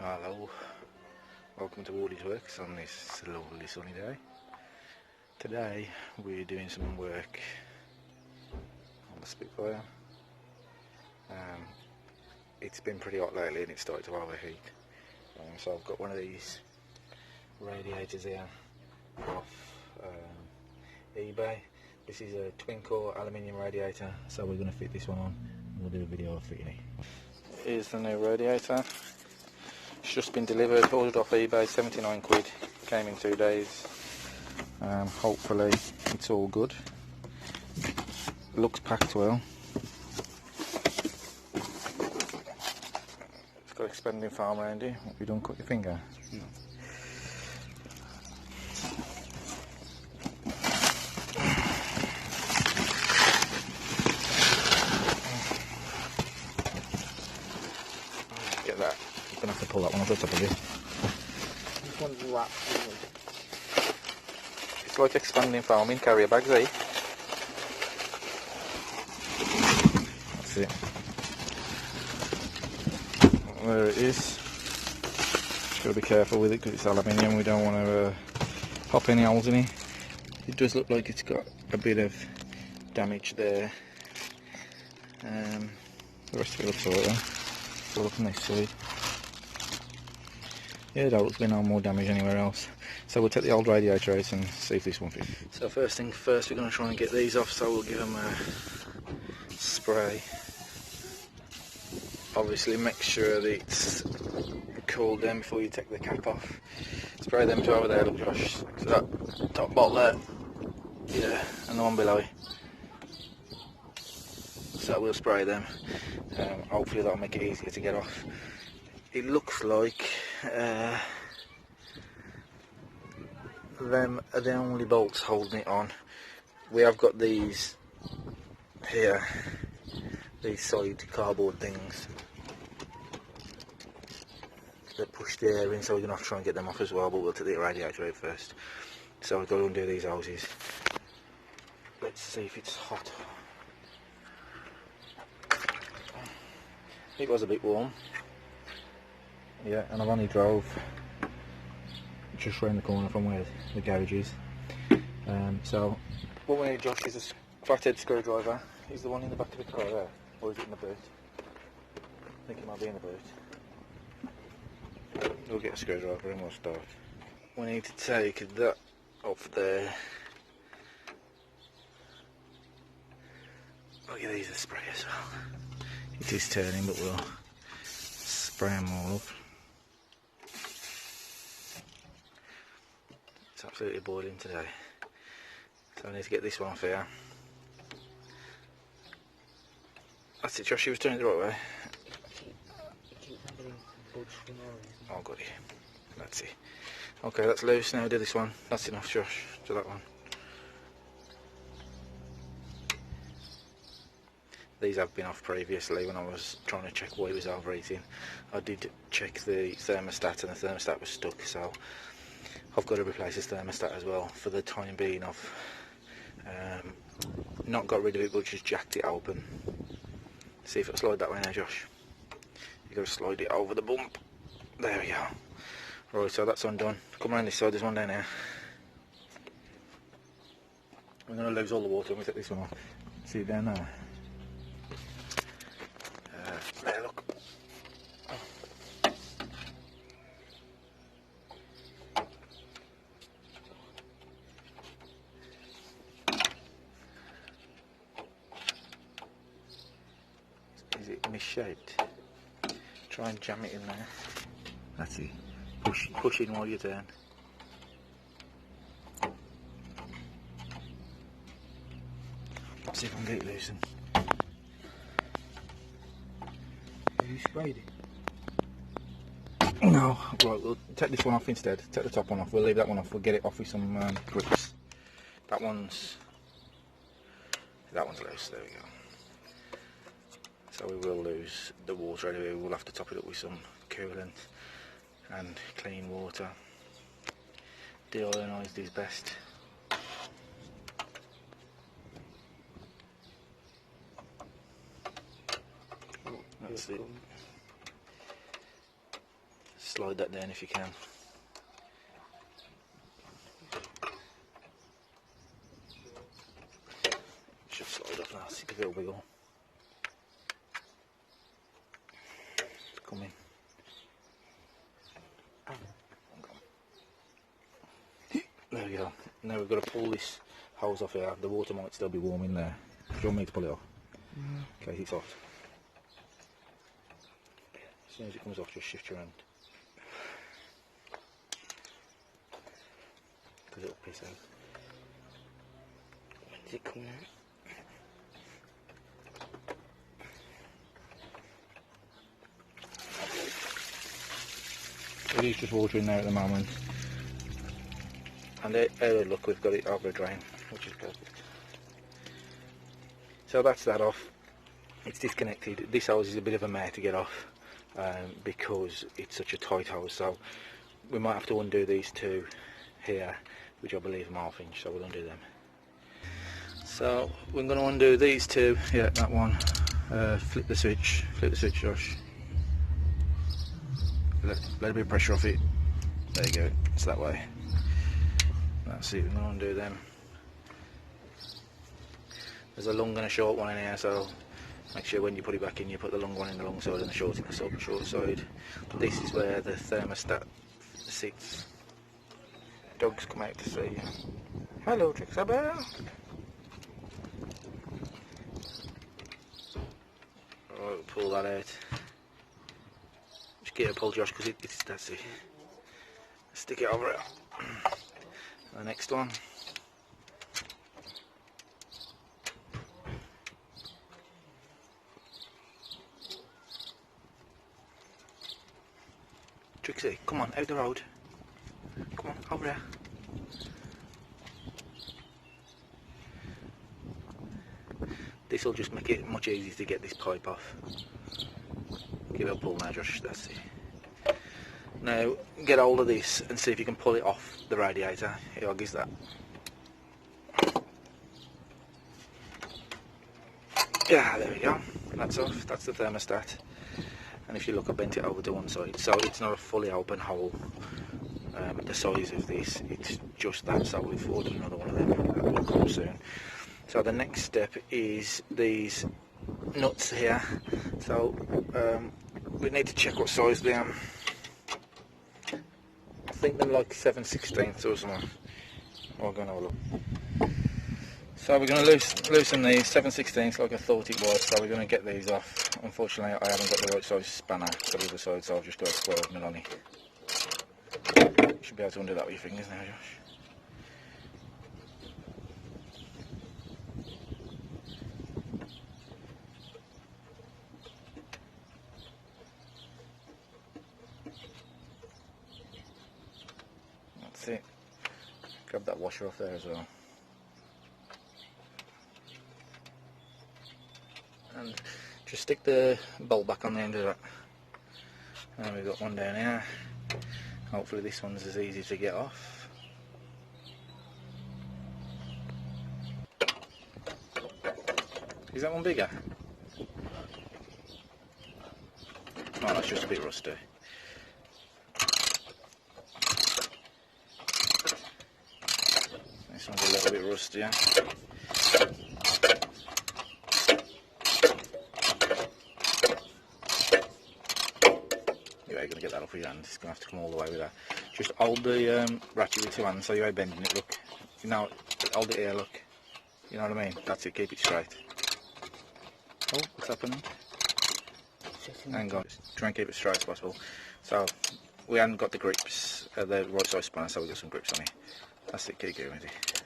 Hello, welcome to Wardy's Works on this lovely sunny day. Today we're doing some work on the Spitfire. It's been pretty hot lately and it started to overheat. So I've got one of these radiators here off eBay. This is a twin core aluminium radiator, so we're going to fit this one on and we'll do a video of fitting it. Here's the new radiator. It's just been delivered, ordered off eBay, 79 quid, came in 2 days. Hopefully it's all good. Looks packed well. It's got expanding foam around it. What have you done, cut your finger? No. Get that. I'm going to have to pull that one off the top of it. This one's wrapped, isn't it? It's like expanding foam in carrier bags, eh? That's it. There it is. Just got to be careful with it because it's aluminium. We don't want to pop any holes in it. It does look like it's got a bit of damage there. The rest of it looks alright then. We'll look on this side. Yeah, there looks like no more damage anywhere else. So we'll take the old radiator out and see if this one fits. So first thing first, we're going to try and get these off, so we'll give them a spray. Obviously make sure that it's cooled down before you take the cap off. Spray them two over there, look Josh. So that top bottle there, yeah, and the one below it. So we'll spray them. Hopefully that'll make it easier to get off. It looks like them are the only bolts holding it on. We have got these here, these side cardboard things that push the air in, so we're going to have to try and get them off as well, but we'll take the radiator out first. So we've got to undo these hoses. Let's see if it's hot. It was a bit warm. Yeah, and I've only drove just round the corner from where the garage is. So what we need, Josh, is a flathead screwdriver. Is the one in the back of the car there, or is it in the boot? I think it might be in the boot. We'll get a screwdriver and we'll start. We need to take that off there. I'll give these a spray as well. It is turning, but we'll spray them all up. It's absolutely boiling today. So I need to get this one off here. That's it, Josh, you was turning it the right way. Oh, got it. That's it. Okay, that's loose. Now do this one. That's enough, Josh. Do that one. These have been off previously when I was trying to check why it was overheating. I did check the thermostat and the thermostat was stuck, so I've got to replace this thermostat as well. For the time being, I've not got rid of it, but just jacked it open. See if it'll slide that way now, Josh. You've got to slide it over the bump. There we go. Right, so that's undone. Come around this side, there's one down here. We're going to lose all the water when we take this one off. See it down there? There, look. Is it misshaped? Try and jam it in there. That's it. Push in while you turn. See if I can get it loosened. Have you sprayed it? No. Right, we'll take this one off instead. Take the top one off. We'll leave that one off. We'll get it off with some grips. That one's loose. There we go. So we will lose the water anyway. We'll have to top it up with some coolant and clean water. Deionised is best. That's it. slide that down if you can. Should slide up now, see if it'll wiggle. It's coming. There we go. Now we've got to pull this hose off here. The water might still be warm in there. Do you want me to pull it off? Okay, it's hot. As soon as it comes off, just shift your hand. Because it'll piss out. When's it coming out? It is just water in there at the moment. And look, we've got it over a drain, which is perfect. So that's that off. It's disconnected. This hose is a bit of a mare to get off because it's such a tight hose. So we might have to undo these two here, which I believe are half inch. So we'll undo them. So we're going to undo these two. Yeah, that one. Flip the switch, Josh. Let a bit of pressure off it. There you go. It's that way. That's it, we're going to undo them. There's a long and a short one in here, so make sure when you put it back in, you put the long one in the long side and the short in the short side. This is where the thermostat sits. Dogs come out to see you. Hello, Trixabelle. Alright, we'll pull that out. Just get it pulled, Josh, because that's it. Stick it over it. The next one. Trixie, come on, out the road. Come on, over there. This will just make it much easier to get this pipe off. Give it a pull now, Josh, that's it. Now, get hold of this and see if you can pull it off the radiator. Here, I'll give that. Yeah, there we go. That's off. That's the thermostat. And if you look, I bent it over to one side. So it's not a fully open hole. The size of this, it's just that. So we've ordered another one of them. That will come soon. So the next step is these nuts here. So we need to check what size they are. I think they're like 7/16 or something. I'll go and have a look. So we're going to loosen these 7/16 like I thought it was. So we're going to get these off. Unfortunately, I haven't got the right size spanner for the other side, so I've just got a 12mm on it. You should be able to undo that with your fingers now, Josh. That's it. Grab that washer off there as well. And just stick the bolt back on the end of that. And we've got one down here. Hopefully this one's as easy to get off. Is that one bigger? Oh, that's just a bit rusty. This one's a little bit rustier. You're going to get that off with your hand. It's going to have to come all the way with that. Just hold the ratchet with two hands so you're bending it, look. You know, hold it here, look. You know what I mean? That's it, keep it straight. Oh, what's happening? Hang on, just try and keep it straight as possible. So, we haven't got the grips, the right size spanner, so we've got some grips on it. That's it, keep going with it.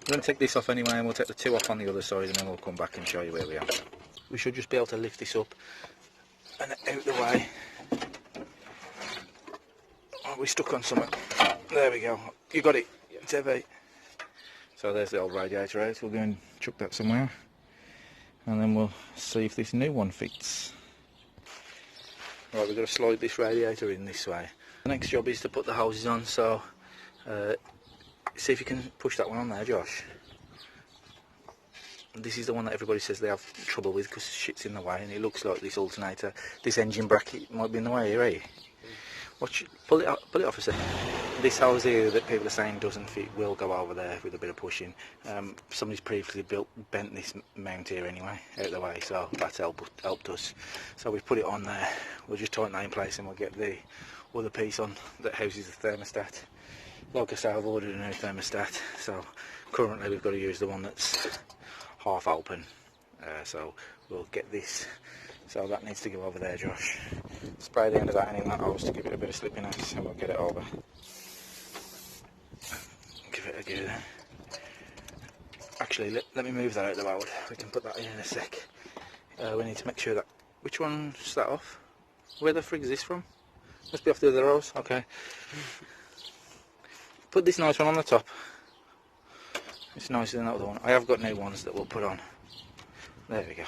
We're going to take this off anyway, and we'll take the two off on the other side, and then we'll come back and show you where we are. We should just be able to lift this up and out the way. Oh, we're stuck on something. There we go. You got it. It's heavy. So there's the old radiator out. We'll go and chuck that somewhere. And then we'll see if this new one fits. Right, we've got to slide this radiator in this way. The next job is to put the hoses on, so see if you can push that one on there, Josh. This is the one that everybody says they have trouble with because shit's in the way, and it looks like this alternator, this engine bracket might be in the way here, eh? Pull it off a second. This hose here that people are saying doesn't fit will go over there with a bit of pushing. Somebody's previously bent this mount here anyway, out of the way, so that's helped us. So we've put it on there. We'll just tighten that in place and we'll get the other piece on that houses the thermostat. Like I say, I've ordered a new thermostat, so currently we've got to use the one that's half open. So we'll get this. So that needs to go over there, Josh. Spray the end of that and in that hose to give it a bit of slippiness, and we'll get it over. Give it a go then. Actually, let me move that out of the road. We can put that in a sec. We need to make sure that... Which one's that off? Where the frig is this from? Must be off the other hose. Okay. Put this nice one on the top. It's nicer than that other one. I have got new ones that we'll put on. There we go.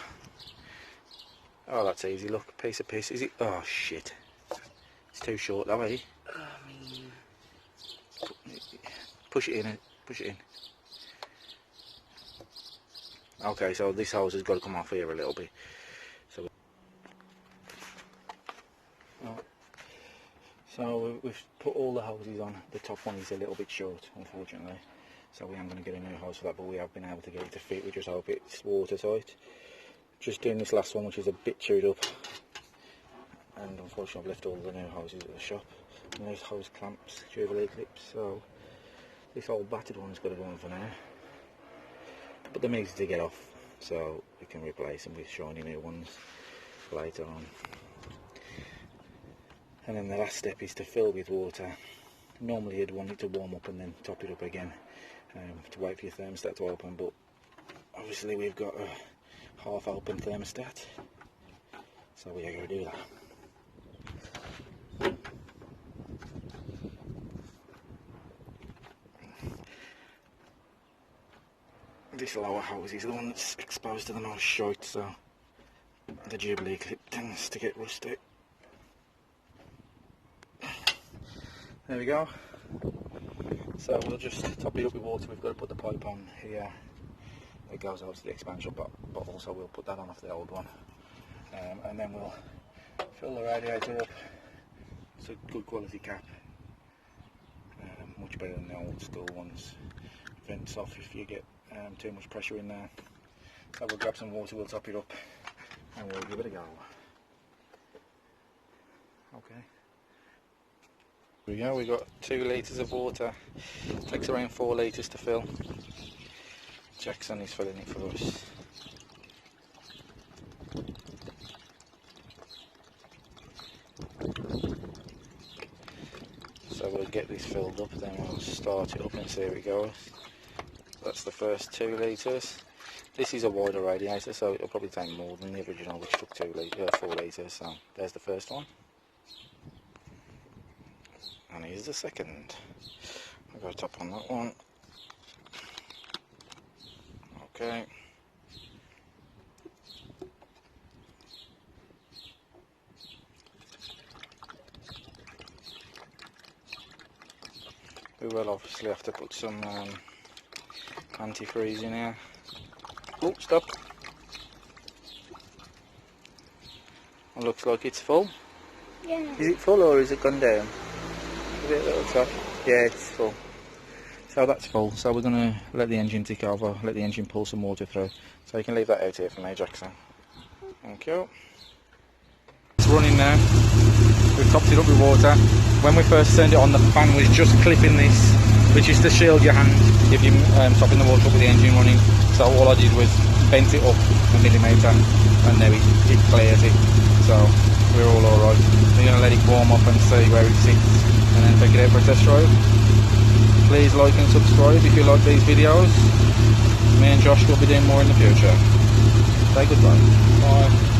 Oh, that's easy. Look, piece of piss. Is it? Oh shit! It's too short, though, eh? Push it in. Push it in. Okay, so this hose has got to come off here a little bit. So we've put all the hoses on. The top one is a little bit short, unfortunately. So we am going to get a new hose for that, but we have been able to get it to fit. We just hope it's watertight. Just doing this last one, which is a bit chewed up, and unfortunately I've left all the new hoses at the shop. And those hose clamps, Jubilee clips, so this old battered one's got to go on for now. But they're easy to get off, so we can replace them with shiny new ones later on. And then the last step is to fill with water. Normally you'd want it to warm up and then top it up again to wait for your thermostat to open, but obviously we've got a half open thermostat, so we are going to do that. This lower hose is the one that's exposed to the most shite, so the Jubilee clip tends to get rusty. There we go. So we'll just top it up with water. We've got to put the pipe on here. It goes over to the expansion bottle, so we'll put that on off the old one. And then we'll fill the radiator up. It's a good quality cap. Much better than the old school ones. Vents off if you get too much pressure in there. So we'll grab some water, we'll top it up, and we'll give it a go. Okay. Here we go, we've got 2 litres of water. It takes around 4 litres to fill. Jackson is filling it for us. So we'll get this filled up, then we'll start it up and see how it goes. That's the first 2 litres. This is a wider radiator, so it'll probably take more than the original, which took 4 litres. So there's the first one. And here's the second. I've got a top on that one. Okay. We will obviously have to put some antifreeze in here. Oh, stop. It looks like it's full. Yeah. Is it full or is it gone down? Is it a little top? Yeah, it's full. So that's full. So we're going to let the engine tick over, let the engine pull some water through. So you can leave that out here for me, Jackson. Thank you. It's running now. We've topped it up with water. When we first turned it on, the fan was just clipping this, which is to shield your hand if you're topping the water up with the engine running. So all I did was bent it up a millimetre, and now it clears it. So we're all alright. We're going to let it warm up and see where it sits, and then take it out for a test drive. Please like and subscribe if you like these videos. Me and Josh will be doing more in the future. Say goodbye. Bye.